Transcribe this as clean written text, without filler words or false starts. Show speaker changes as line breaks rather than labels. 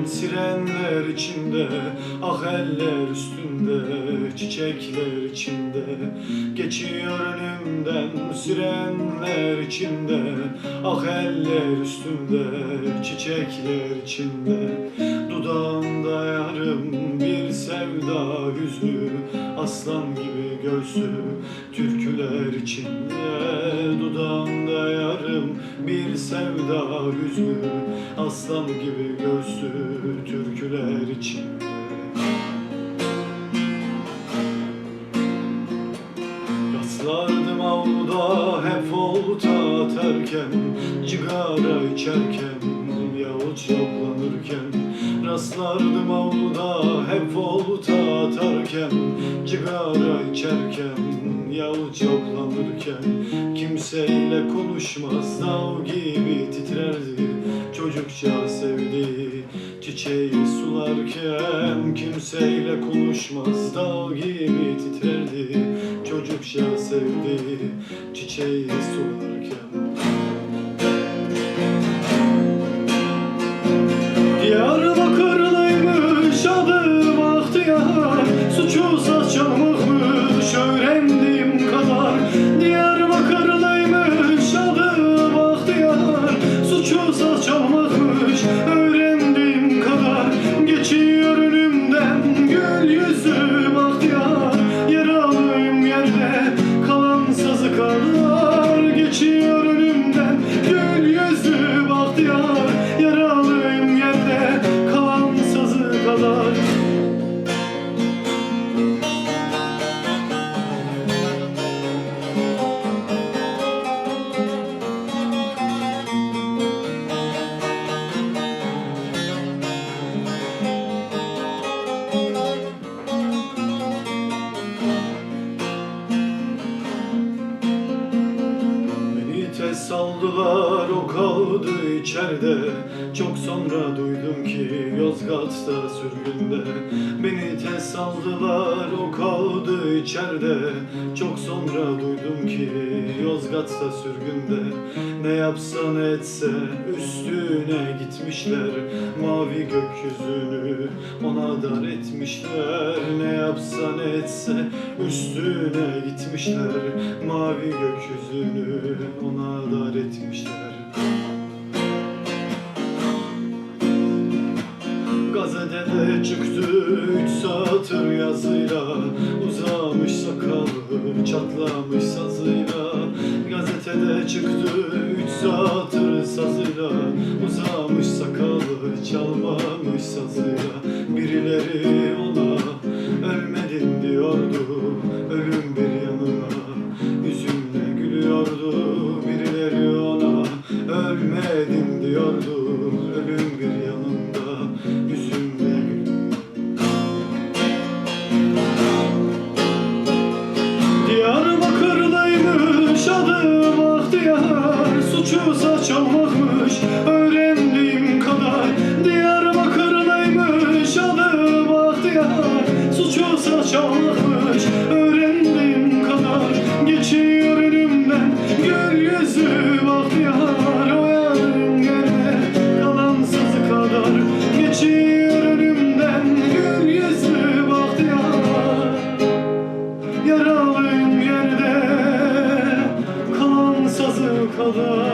sirenler içinde, ah eller üstünde, çiçekler içinde. Geçiyor önümden sirenler içinde, ah eller üstünde, çiçekler içinde. Dudağında yarım bir sevda hüznü, aslan gibi göğsü türküler içinde. Dudağında yarım bir sevda hüznü, aslan gibi göğsü türküler içinde. Rastlardım avluda hep olta atarken, cigara içerken, yahut yoklanırken. Rastlardım avluda hep olta atarken, cigara içerken, yahut yoklanırken. Kimseyle konuşmaz, dağ gibi titrerdi çocukça sevdiği çiçeği sularken. Kimseyle konuşmaz, dağ gibi titrerdi çocukça sevdiği çiçeği sularken. Diyarbakırlıymış adı Bahtiyar, suçu saz çalmakmış öğrendiğim kadar. Diyarbakırlıymış adı Bahtiyar, suçu saz çalmakmış öğrendiğim kadar. Geçiyor önümden gül yüzü Bahtiyar, yaralıyım yerde kalan sazı kadar. Geçiyor önümden gül yüzü Bahtiyar, yaralıyım yerde kalan sazı kadar. Saldılar, o kaldı içeride. Çok sonra duydum ki Yozgat'ta sürgünde. Beni tez saldılar, o kaldı içeride. Çok sonra duydum ki Yozgat'ta sürgünde. Ne yapsa ne etse üstüne gitmişler, mavi gökyüzünü ona dar etmişler. Ne yapsa ne etse üstüne gitmişler, mavi gökyüzünü ona dar etmişler. Gazetede çıktı 3 satır yazıyla, uzamış sakalı çatlamış sazıyla. Gazetede çıktı 3 satır sazıyla, uzamış sakalı çalmamış sazıyla. Birileri ona ölmedin diyordu, ölüm bir yanına hüzünle gülüyordu. Birileri ona ölmedin diyordu, ölüm bir yanında hüzünle gülüyordu. Diyarbakırlıymış adı Bahtiyar, suçu saz çalmakmış öğrendiğim kadar. Diyarbakırlıymış adı Bahtiyar, suçu saz çalmakmış öğrendiğim kadar. Geçiyor önümden gül yüzü Bahtiyar, o yarım yerde kalan sazı kadar. Geçiyor önümden gül yüzü Bahtiyar, yaralıyım yerde kalan sazı kadar.